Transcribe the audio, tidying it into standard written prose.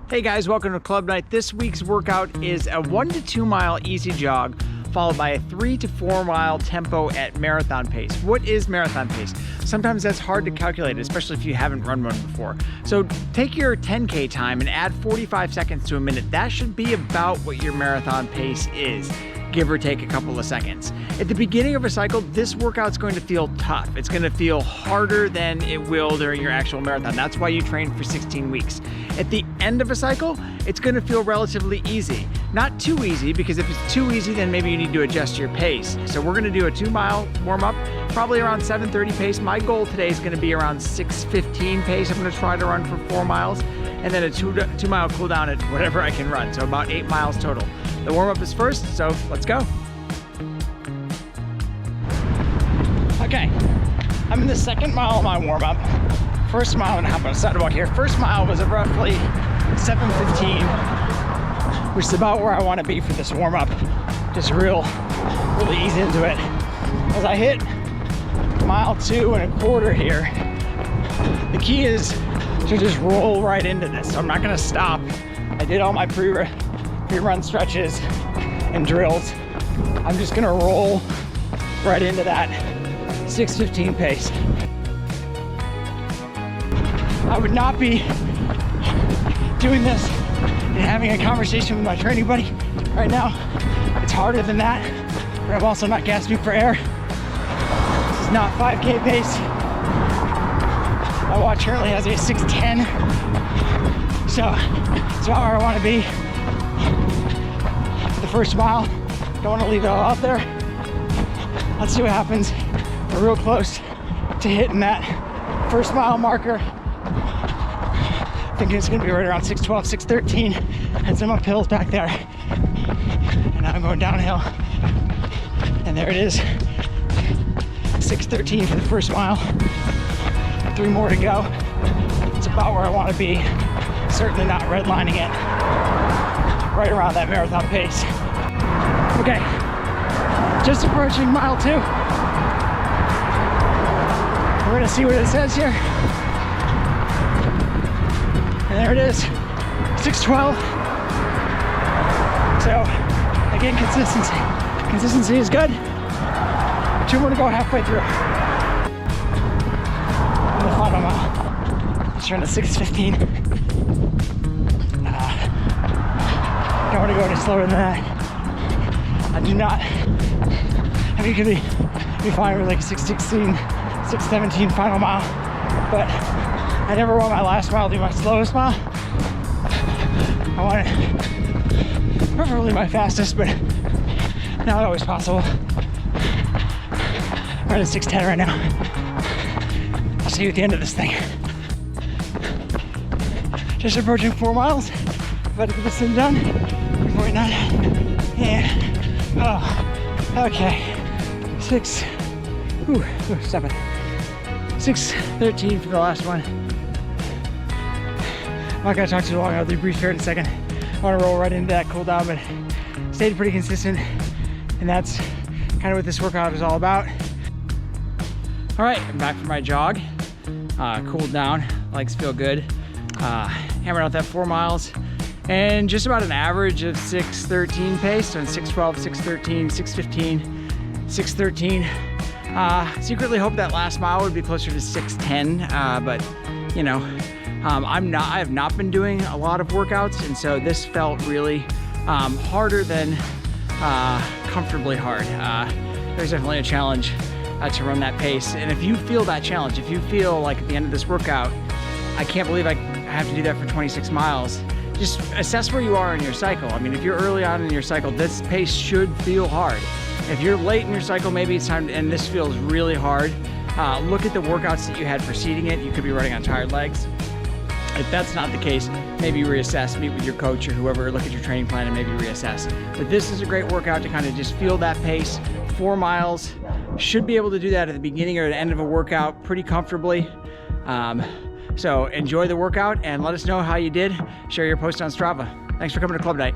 Hey guys, welcome to Club Night. This week's workout is a 1 to 2 mile easy jog, followed by a 3 to 4 mile tempo at marathon pace. What is marathon pace? Sometimes that's hard to calculate, especially if you haven't run one before. So take your 10K time and add 45 seconds to a minute. That should be about what your marathon pace is, give or take a couple of seconds. At the beginning of a cycle, this workout's going to feel tough. It's going to feel harder than it will during your actual marathon. That's why you train for 16 weeks. At the end of a cycle, it's going to feel relatively easy. Not too easy, because if it's too easy, then maybe you need to adjust your pace. So we're going to do a 2 mile warm up, probably around 7:30 pace. My goal today is going to be around 6:15 pace. I'm going to try to run for 4 miles, and then a 2 mile cool down at whatever I can run. So about 8 miles total. The warm up is first, so let's go. Okay, I'm in the second mile of my warm up. First mile, and hop on a sidewalk here. First mile was at roughly 7:15, which is about where I want to be for this warm up. Just really ease into it. As I hit mile 2 1/4 here, the key is to just roll right into this. So I'm not gonna stop. I did all my pre-run stretches and drills. I'm just gonna roll right into that 6:15 pace. I would not be doing this and having a conversation with my training buddy right now. It's harder than that, but I'm also not gasping for air. This is not 5K pace. My watch currently has a 6:10, so it's about where I want to be. The first mile, don't want to leave it all out there. Let's see what happens. We're real close to hitting that first mile marker. Thinking it's gonna be right around 6:12, 6:13, and some uphills back there. And now I'm going downhill. And there it is, 6:13 for the first mile. 3 more to go. It's about where I want to be. Certainly not redlining it. Right around that marathon pace. Okay, just approaching mile 2. We're gonna see what it says here. And there it is, 6:12. So, again, consistency. Consistency is good. 2 more to go halfway through. And the final mile. Just trying to 6:15. Don't want to go any slower than that. I do not. I mean, it could be fine with like 6:16, 6:17 final mile, but I never want my last mile to be my slowest mile. I want it preferably my fastest, but not always possible. I'm at 6:10 right now. I'll see you at the end of this thing. Just approaching 4 miles. About to get this thing done. 3:49. Yeah. Oh, okay. 7. 6:13 for the last one. I'm not gonna talk too long. I'll do brief here in a second. I want to roll right into that cool down, but stayed pretty consistent, and that's kind of what this workout is all about. All right, I'm back from my jog. Cooled down, legs feel good. Hammered out that 4 miles, and just about an average of 6:13 pace. So in 6:12, 6:13, 6:15, 6:13. Secretly hope that last mile would be closer to 6:10, but you know, I have not been doing a lot of workouts, and so this felt really harder than comfortably hard. There's definitely a challenge to run that pace, and if you feel that challenge, if you feel like at the end of this workout, I can't believe I have to do that for 26 miles, just assess where you are in your cycle. I mean, if you're early on in your cycle, this pace should feel hard. If you're late in your cycle, maybe it's time, and this feels really hard, look at the workouts that you had preceding it. You could be running on tired legs. If that's not the case, maybe reassess, meet with your coach or whoever, look at your training plan and maybe reassess. But this is a great workout to kind of just feel that pace. 4 miles, should be able to do that at the beginning or the end of a workout pretty comfortably. So enjoy the workout and let us know how you did. Share your post on Strava. Thanks for coming to Club Night.